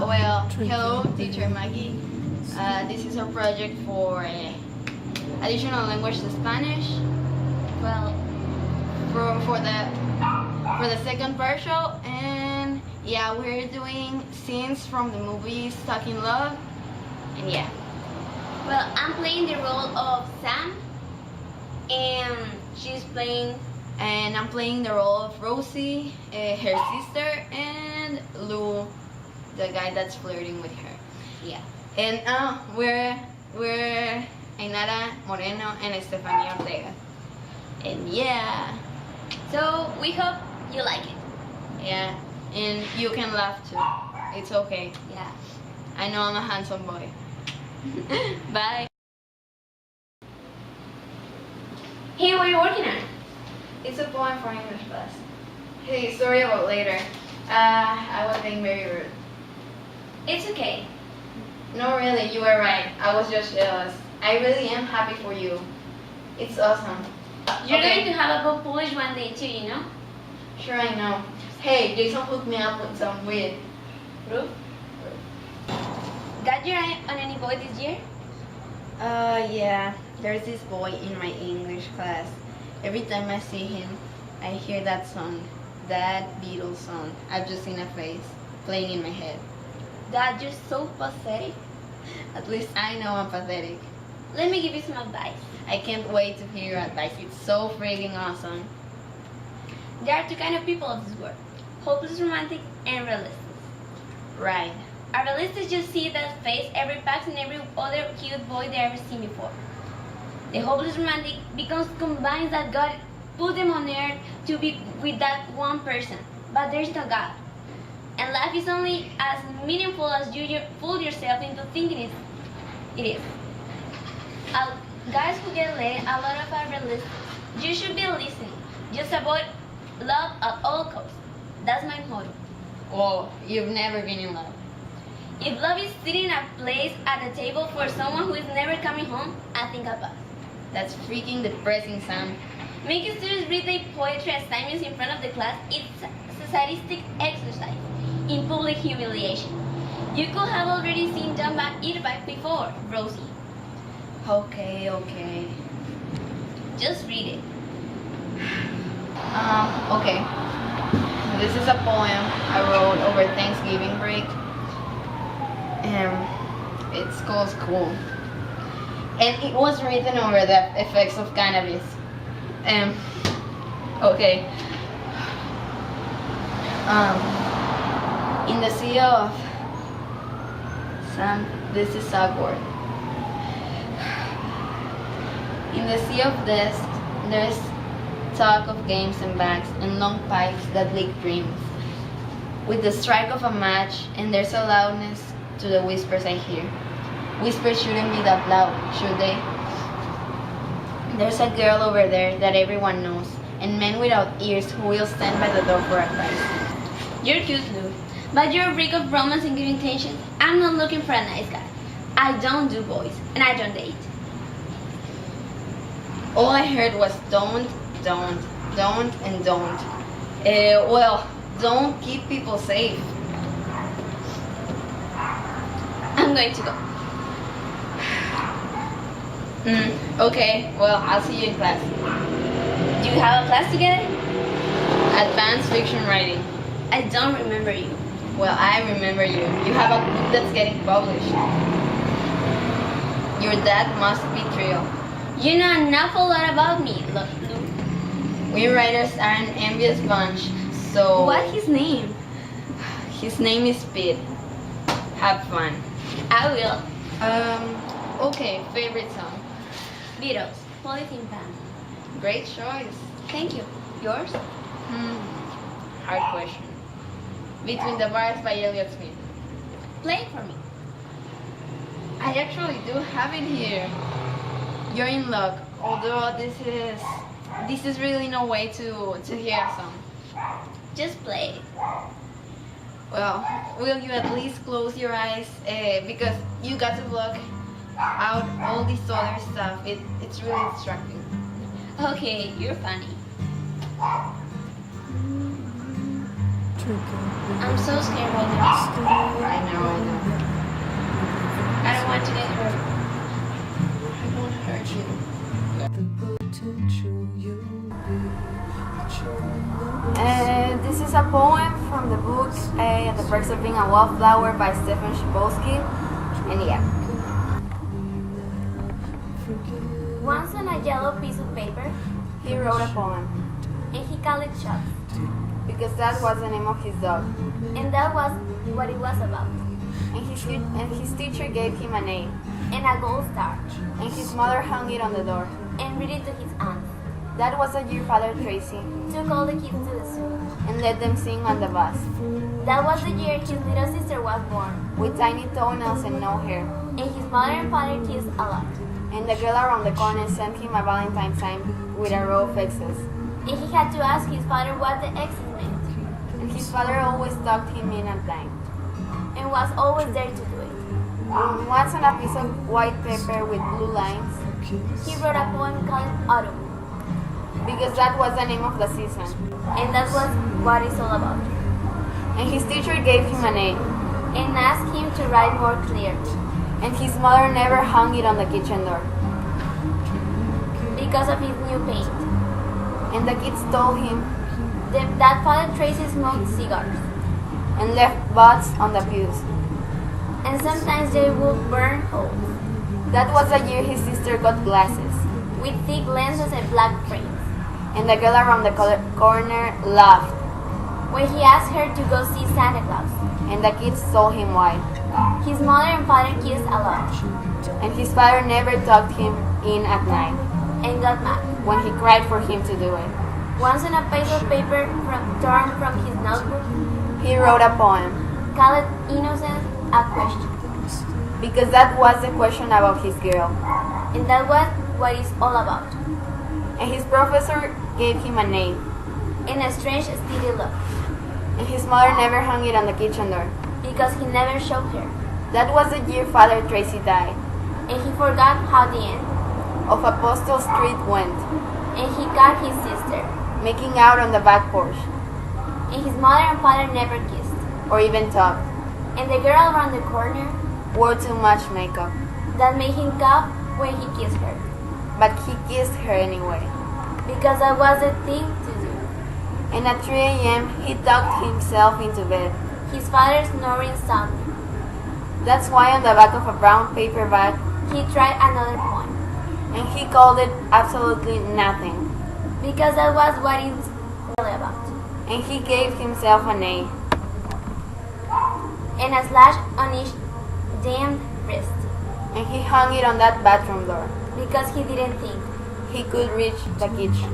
Hello, teacher Maggie. This is our project for additional language to Spanish. Well, for the second partial, and yeah, we're doing scenes from the movie Stuck in Love, and yeah. Well, I'm playing the role of Sam, and she's playing. And I'm playing the role of Rosie, her sister, and Lou, the guy that's flirting with her. Yeah. And we're Ainara Moreno and Estefania Ortega. And yeah. So we hope you like it. Yeah. And you can laugh too. It's okay. Yeah. I know I'm a handsome boy. Bye. Hey, what are you working on? It's a poem for English class. Hey, sorry about later. I was being very rude. It's okay. No, really, you were right. I was just jealous. I really am happy for you. It's awesome. You're Okay. going to have a book published one day too, you know? Sure, I know. Hey, Jason hooked me up with some weed. Proof? Got your eye on any boy this year? Yeah. There's this boy in my English class. Every time I see him, I hear that song, that Beatles song. I've just seen a face playing in my head. That you're so pathetic. At least I know I'm pathetic. Let me give you some advice. I can't wait to hear your advice. It's so freaking awesome. There are two kinds of people of this world. Hopeless romantic and realistic. Right. A realist just see that face every pax and every other cute boy they ever seen before. The hopeless romantic becomes combines that God put them on earth to be with that one person, but there is no God. And life is only as meaningful as you fool yourself into thinking it is. Guys who get laid, a lot of are realistic. You should be listening. Just avoid love at all costs. That's my motto. Whoa, you've never been in love. If love is sitting a place at the table for someone who is never coming home, I think I'll pass. That's freaking depressing, Sam. Making students read their poetry assignments in front of the class is a sadistic exercise in public humiliation. You could have already seen John Irvine before, Rosie. Okay. Just read it. Okay. This is a poem I wrote over Thanksgiving break. It's called School. And it was written over the effects of cannabis. Okay. In the sea of Sam, this is awkward. In the sea of this, there's talk of games and bags and long pipes that leak dreams. With the strike of a match, and there's a loudness to the whispers I hear. Whispers shouldn't be that loud, should they? There's a girl over there that everyone knows, and men without ears who will stand by the door for advice. You're cute, Lou, but you're a freak of romance and good intentions. I'm not looking for a nice guy. I don't do boys, and I don't date. All I heard was don't, and don't. Don't keep people safe. I'm going to go. Okay, well, I'll see you in class. Do you have a class together? Advanced fiction writing. I don't remember you. Well, I remember you. You have a book that's getting published. Your dad must be thrilled. You know an awful lot about me, Lou. We writers are an envious bunch, so... What's his name? His name is Pete. Have fun. I will. Okay, favorite song. Beatles, Polythene Pan. Great choice. Thank you. Yours? Hard question. Between the Bars by Elliott Smith. Play it for me. I actually do have it here. You're in luck, although this is really no way to hear a song. Just play it. Well, will you at least close your eyes? Because you got to block out all this other stuff. It's really distracting. Okay, you're funny. I'm so scared right now. I know. I don't want to get hurt. I won't hurt you. This is a poem from the book The Perks of Being a Wallflower by Stephen Chbosky. And yeah. Once on a yellow piece of paper, He wrote a poem and he called it Shot. because that was the name of his dog. And that was what it was about. And his teacher gave him a name. And a gold star. And his mother hung it on the door. And read it to his aunt. That was the year Father Tracy Took all the kids to the zoo. and let them sing on the bus. That was the year his little sister was born. With tiny toenails and no hair. And his mother and father kissed a lot. And the girl around the corner sent him a Valentine's sign with a row of X's. And he had to ask his father what the X's meant. And his father always tucked him in at night. And was always there to do it. Once on a piece of white paper with blue lines, He wrote a poem called Autumn. because that was the name of the season. And that was what it's all about. And his teacher gave him a name. And asked him to write more clearly. And his mother never hung it on the kitchen door. Because of his new paint. And the kids told him That Father Tracy smoked cigars. and left butts on the pews. And sometimes they would burn holes. That was the year his sister got glasses. With thick lenses and black frames. And the girl around the corner laughed. When he asked her to go see Santa Claus. And the kids told him why. His mother and father kissed a lot. And his father never tucked him in at night And got mad. when he cried for him to do it. Once on a piece of paper torn from his notebook, He wrote a poem called Innocent a question. because that was the question about his girl. And that was what it's all about. And his professor gave him a name. And a strange steady look. And his mother never hung it on the kitchen door. Because he never showed her. That was the year Father Tracy died. And he forgot how the end. Of Apostle Street went, And he got his sister. making out on the back porch, And his mother and father never kissed. or even talked. And the girl around the corner Wore too much makeup. that made him cough when he kissed her. But he kissed her anyway. Because that was the thing to do. And at 3 a.m. he tucked himself into bed. His father snoring soundly. That's why on the back of a brown paper bag, He tried another poem. and he called it Absolutely Nothing. Because that was what it's really about. And he gave himself an A. And a slash on each damned wrist. And he hung it on that bathroom door. Because he didn't think. He could reach the kitchen.